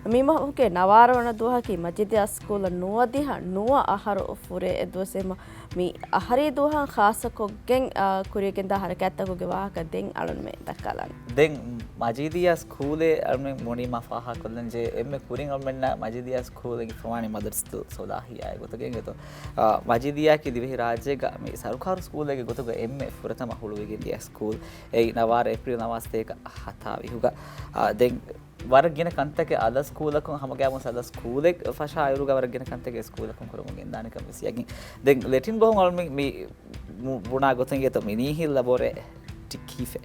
මීම හුකේ නවාරවන දුවහකි මජීදියා school නුවදිහ නුව අහරු ෆුරේ එදුවසෙම මේ අහරේ දුවහන් ખાસකොගෙන් කුරියගෙන් දා හරකැත්තකුගේ වාහක දෙන් අලුන් මේ දක්කලන් දෙන් මජීදියා ස්කූලේ අලුන් මොනි මෆාහා කොල්ලන් ජේ එම්මේ කුරින් අලුන් මජීදියා ස්කූලේ ප්‍රමාණි මදර්ස් සෝදාහියා ගොතගෙන් ගත මජීදියා කි දිවෙහි රාජ්‍යග මේ සරුකාරු ස්කූලේ ගොතග එම්මේ ෆුරතම හුළුවෙගෙන් දියා ස්කූල් ඒ නවාර ඒප්‍රිල් නවස්තේක හතා විහුග දෙන් වරගෙන කන්තක අද ස්කූලකම් හමගෑම සද ස්කූලෙක් ෆෂා අයුරුග වරගෙන කන්තක ස්කූලකම් කරමුගෙන් දානක මිසියකින් දැන් ලෙටින් බොහොම අල්මි මේ බුණා ගොතන් ගේත මිනිහිල් ලබොරේ ටිකීෆේ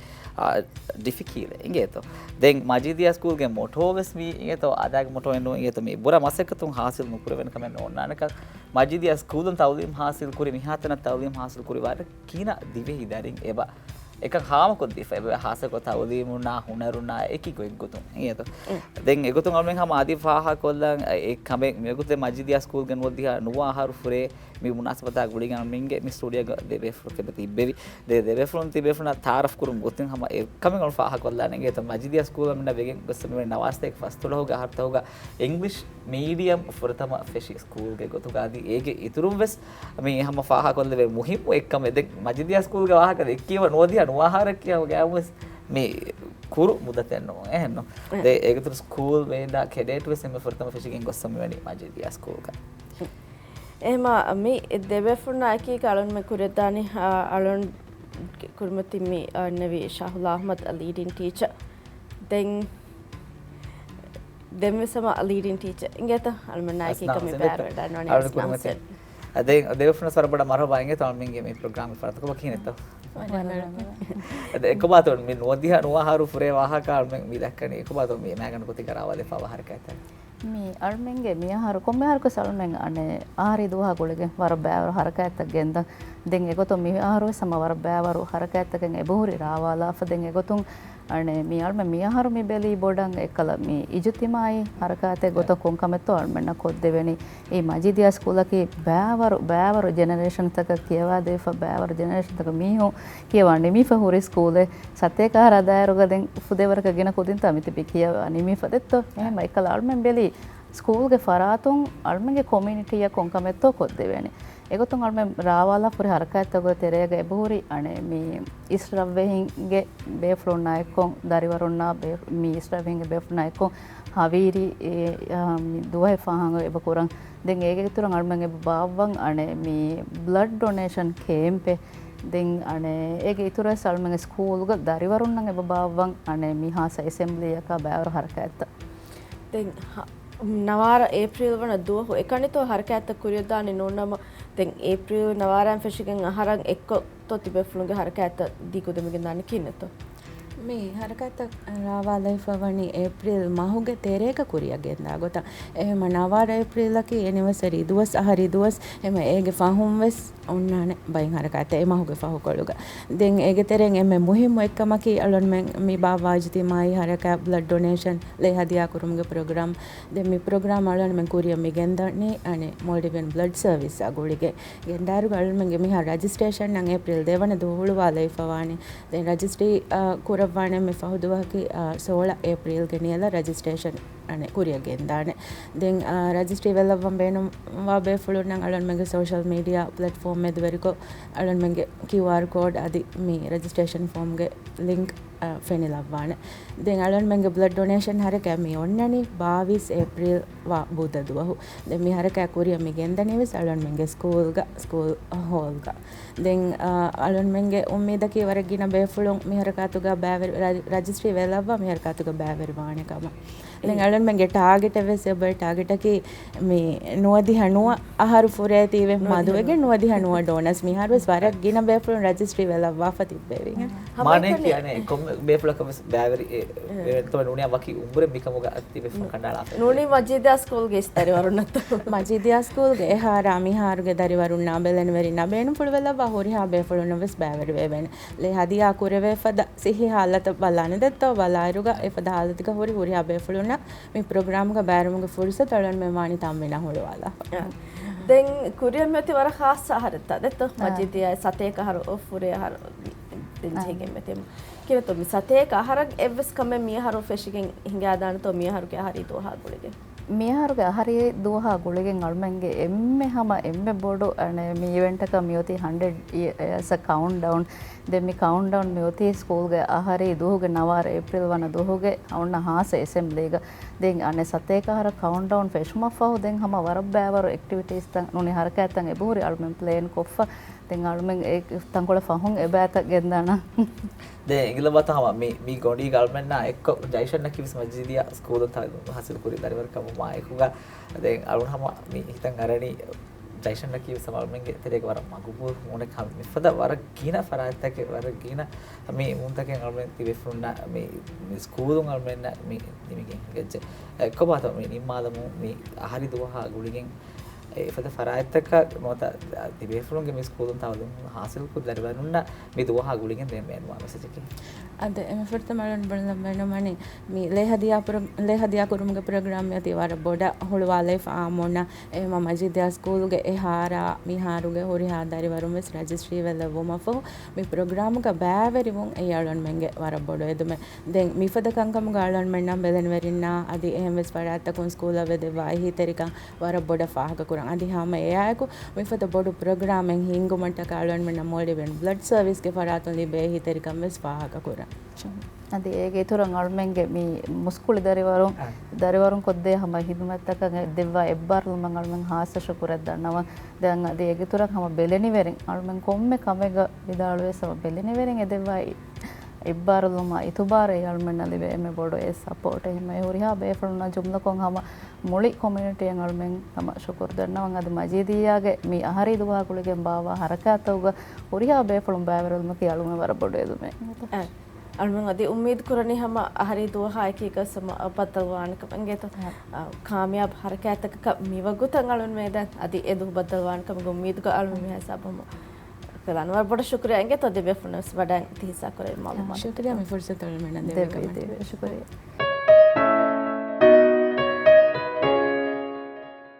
ඩිෆිකීල ඉංගේතෝ දැන් මජීදියා ස්කූල්ගේ මොටෝවස් මී ඉංගේතෝ අදාග මොටෝ එන්නෝ ඉංගේතෝ මේ බුර මසකතුන් හාසිල් නුකුර වෙන කමෙන් ඕන්නානක මජීදියා ස්කූලන් තවලීම් හාසිල් කුරි මිහතන තවලීම් හාසිල් කුරි වාර කීන දිවෙහි දරින් එබා එක කාම කොද්දි ෆෙබ හාස කොත අවදීමුනා හුනරුනා එකි ගොතුන් එයත දැන් එගොතුන් අල්මෙන් හම ආදි ෆාහා කොල්ලන් ඒ කමෙ මෙගොතේ මජීදියා ස්කූල් ගන් වදියා නුවා ආහාර ෆුරේ මේ මුනාසබතා ගුලි ගන් මින්ගේ මේ ස්ටුඩියෝ දෙබේ ෆුර කෙබති බෙවි දෙබේ ෆ්‍රොම් තිබේ ෆුනා තාරෆ් කුරුම් ගොතුන් හම ඒ කමෙන් අල් ෆාහා කොල්ලන් ගේ ත මජීදියා ස්කූල් මෙන්න වෙගෙන් ගොස්ස මේ නවාස්තේක ෆස්තුල හොග හර්ත හොග ඉංග්‍රීසි මීඩියම් ෆුරතම ෆෙෂි ස්කූල් ගේ ගොතු ගාදි ඒගේ ඉතුරුම් වෙස් මේ හම ෆාහා කොල්ල වේ මුහිම් එක්කම දෙක් මජීදියා ස්කූල් ගේ වාහක එක්කීව නොදියා නුවාහාර කියව ගෑවස් මේ කුරු මුදතෙන්නෝ එහෙන්නෝ ඒ ඒකතර ස්කූල් වේදා කෙඩේට් වෙස් එමෙ ෆොර්තම ෆිෂිකින් ගොස්සම වෙනි මජීදියා ස්කූල් එක එහෙම මේ දෙබෙෆුනා එකී කලොන් මේ කුරදානි අලොන් කුරුමති මේ නවි ශාහුලා Ahmed a leading teacher then දෙමෙසම a leading teacher ingeta almana එකී කම බෑර දන්නවනේ Azna Hussain අද දෙබෙෆුනා සරබඩ මරබාංගේ තවමින්ගේ මේ ප්‍රෝග්‍රෑම් ෆරත කොබ කිනෙතෝ එක बात මේ නොදියා නොහාරු ෆුරේ වාහකාල් මේ දක්කනේ එක बात මේ මෑගන පොති කරාවලේ පව හරකැත මේ අල්මෙන්ගේ මියහාරු කොම්මහාරුක සල්මෙන් අනේ ආරි දුවා ගොලගේ වර බෑවර හරකැත්තක් ගෙන්ද දෙන් එගොතො මියහාරු සමවර බෑවරු හරකැත්තකෙන් එබහුරි රාවාලා ෆදෙන් එගොතුන් අනේ මියල්ම මියහාරු මේ බෙලි බොඩන් එකල මේ ඉජුතිමායි හරකැතේ ගොත කොන්කමෙතෝ අල්මෙන්න කොත් දෙවෙනි ඒ මජීදියා ස්කූලකේ බෑවරු ජෙනරේෂන් තක කියවා දේෆ බෑවරු ජෙනරේෂන් තක මීහෝ කියවා නිමි ෆහුරි ස්කූලේ සතේකාර අදායරුගදෙන් උදේවරක ගෙන කොදින් තමිති පි කියවා නිමි ෆදෙත්තෝ එහෙම එකල අල්මෙන් බෙලි ස්කූල්ගේ ෆරාතුන් අල්මගේ කොමියුනිටිය කොන්කමෙත්තෝ කොත් දෙවෙනි එගොතුන් අල්මෙන් රාවාලා පුරි හරකැත්තගො තෙරේග එබහුරි අනේ මේ ඉස්රවෙහින්ගේ බේෆ්ලොන්නා එක්කොන් දරිවරුන්නා මේ ඉස්රවෙහින්ගේ බේෆ්ලොන්නා එක්කොන් හවීරි දුවයි ෆාහංග එබකුරන් දෙන් ඒකේ තුරන් අල්මගේ බාවවන් අනේ මේ බ්ලඩ් ඩොනේෂන් කේම්පේ දෙන් අනේ ඒකේ ඉතුරු සල්මගේ ස්කූල්ග දරිවරුන්නම් එබ බාවවන් අනේ මිහාස ඇසෙම්බලි එක බෑවර හරකැත්ත දෙන් නවාර ඒප්‍රිල් වන දුවහු එකනිතෝ හරකැත්ත කුරියදානි නෝනම දැන් ඒප්‍රිල් නවාරන් ෆෙෂිගෙන් අහරන් එක්ක තෝ තිබෙෆ්ලුන්ගේ හරකැත්ත දීකුදෙමගෙන් දාන්න කින්නතෝ මේ හරකැත්ත රාවාලයි ෆවනි ඒප්‍රිල් මහුගේ තෙරේක කුරියගෙන් දාගොත එහෙම නවාර ඒප්‍රිල්ලකි ඇනිවර්සරි දුවස් අහරි දුවස් එම ඒගේ ෆහුම් වෙස් ඔන්නානේ බයින් හරකැත්ත ඒ මහුගේ ෆහු කොළුග දෙන් ඒගේ තෙරෙන් එමෙ මුහිම් එක්කමකි අලොන් මෙන් මේ බාවාජිති මායි හරකැ බ්ලඩ් ඩොනේෂන් ලේ හදියා කුරුම්ගේ ප්‍රෝග්‍රෑම් දෙන් මේ ප්‍රෝග්‍රෑම් අලොන් මෙන් කුරිය මේ ගෙන්දන්නේ අනේ මොල්ඩිවියන් බ්ලඩ් සර්විස් අගොලිගේ ගෙන්දාරු ගල් මෙන්ගේ මේ රජිස්ට්‍රේෂන් නම් ඒප්‍රිල් දෙවන දුහුළු වාලයි ෆවානි දෙන් රජිස්ට්‍රි කුරවානේ මේ ෆහුදුවහකි 16 ඒප්‍රිල් ගෙනියලා රජිස්ට්‍රේෂන් අනේ කුරියගෙන් දානේ දෙන් රජිස්ට්‍රි වෙලවම් බේනම් වාබේ ෆුලුන් නම් අලොන් මෙන්ගේ සෝෂල් මීඩියා ප්ලැට්ෆෝම් මෙද වෙරිකෝ අලොන් මෙන්ගේ QR කෝඩ් අදි මේ රජිස්ට්‍රේෂන් ෆෝම් ගේ ලින්ක් ෆෙනිලවවාන දෙන් අලොන් මෙන්ගේ බ්ලඩ් ඩොනේෂන් හරකෑ මේ ඔන්නනි 22 ඒප්‍රිල් වා බුද දුවහු දෙන් මේ හරකෑ කුරිය මේ ගෙන්දනේ වෙස් අලොන් මෙන්ගේ ස්කූල් හෝල් ගා දෙන් අලොන් මෙන්ගේ උම්මීදකී වරගින බේෆුලුන් මේ හරකාතුගා බෑවරි රජිස්ට්‍රි වෙලවවා මේ හරකාතුගා බෑවරි වාණකම දැන් අලොන් මෙන්ගේ ටාගට් වෙස් එබ ටාගට් එකේ මේ නොදි හනුව අහරු ෆුරේ තීවේ මදුවගේ නොදි හනුව ඩෝනස් මිහාර වෙස් වරක් ගින බේෆුලුන් රජිස්ට්‍රි වෙලවවා ෆතිබ්බේවින් මානේ කියන්නේ කොම් බේෆුලකම බෑවරි එතකොට නුණියා වකි උඹර මිකමුග අත්තිබේ කණ්ඩාලා නුණි මජීදියා ස්කූල්ගේ ස්තරිවරුන්නත් මජීදියා ස්කූල්ගේ එහාරා මිහාරුගේ දරිවරුන්නා බෙලෙන වෙරි නබේන පුළවෙලවා හොරිහා බේෆුලුන් වෙස් බෑවරි වෙවෙන ලේ හදියා කුරවේ ෆද සිහි हालत බලාන දෙත්තෝ බලාරුගා එපද हालतिක හොරිහා බේෆුලුන් මේ ප්‍රෝග්‍රෑම් එක බෑරමුගේ ෆුර්සත් අලන් මේ මානි තම් වෙන හොලවාලා දැන් කුරියම් මෙති වර ખાસ සහරත දෙත්තෝ මජීදියා සතේක හර ඔෆුරේ හර දින්ජේගෙන් මෙතෙම කියලා තො මි සතේක අහරක් එවස් කම මියහරු ෆෙෂිගෙන් හිඟා දාන තො මියහරුගේ හරි දුවහා ගුලිගේ මියහරුගේ අහරේ දුවහා ගුලිගෙන් අල්මෙන්ගේ එම්මෙ හම එම්මෙ බොඩු අනේ මේ ඉවෙන්ට් එක මියොති 100 years count down then me count down මියොති ස්කූල්ගේ අහරේ දුවහුගේ නවාර ඒප්‍රිල් වන දුවහුගේ අවුන්න හාස assemblyga then අනේ සතේක අහර count down ෆෙෂ්ම ෆව then හම වරබ්බෑවරු activities තන් නුනේ හරකැත්තන් එබුරි අල්මෙන් ප්ලේන් කොෆ then අල්මෙන් ඒ තංකොල ෆහුන් එබෑත ගෙන්දාන de ingila bata hama mi godi galmen na ekko jaishan na kivis Majeedhiyyaa school ta hasil kuri dariwar kamu ma ekuga de alun hama mi hitan arani jaishan na kivis malmenge tereka war magubur mone kam mi fada war kina farata ke war kina mi munta ke almen tibefunna mi school almen na mi nimige gejje ekko bata mi nimalamu mi ahari duha guligen fada farata mota tibefunge mi school tawlum hasil ku dariwarunna mi duha guligen de menwa message ke අද එම ෆර්තමලන් බලමනමනි මි ලේහදියා කුරුමගේ programme යති වර බොඩ හොළවාලේ ආමොන්න එම මජීදියා ස්කූල්ගේ එහාරා මිහාරුගේ හොරි හාදාරි වරුම රජිස්ට්‍රි වෙල වොමෆෝ මි programme එක බෑවරි වොන් එයාලන් මෙන්ගේ වර බොඩ එදුම දැන් මිෆද කංකම ගාලන් මෙන්නම් බෙදෙන වෙරින්නා අදි එහෙම වෙස් පරාත්ත කොන් ස්කූල් වෙද වයි තරිකන් වර බොඩ ෆාහක කුරන් අදි හැම එයායකු මිෆද බොඩ ප්‍රෝග්‍රෑම් එන් හින්ගුමන්ට කාලන් මෙන්න මොල්ඩි වෙන් බ්ලඩ් සර්විස් ගේ පරාතුන් ලිබේ හිතරිකන් වෙස් ෆාහක කුරන් අද ඒගේ තුරන් අල්මෙන්ගේ මේ මුස්කුලි දරිවරුන් කොද්දේ හැම හිදුමත්තක දෙවවා එබ්බාරුල් මං අල්මෙන් හාසෂ කුරක් දන්නවා දැන් අද ඒගේ තුරන් හැම බෙලෙනි වෙරින් අල්මෙන් කොම්මේ කමෙග විදාලුවේ සම බෙලෙනි වෙරින් එදෙවවා එබ්බාරුල් මා ඉතුබාරේ අල්මෙන් නලිබේ එමෙ බොඩෝ ඒ සපෝට් එහෙම හොරිහා බේෆලුනා ජුම්ල කොන් හැම මුලි කොමියුනිටි යන් අල්මෙන් හැම ෂුකුර් දන්නවා අද මජීදියාගේ මේ අහරි දුවා කුලගෙන් බාවා හරකාතවග හොරිහා බේෆලුම් බෑවරුල් මක යලුම වර බොඩෝ එදුමේ अलमंग अदे उम्मीद करनी हम हरी दो हाय की कसम बदलवान कमंगे तो कामयाब हरकत का मीवगु तंगलन में अदे एदु बदलवान कम उम्मीद को अलम में हिसाब हम कलान वर बड़ा शुक्रिया अंगे तो देबे फनस बड़ा तीसा करे मालूम शुक्रिया मैं फुर्सत में ना देबे शुक्रिया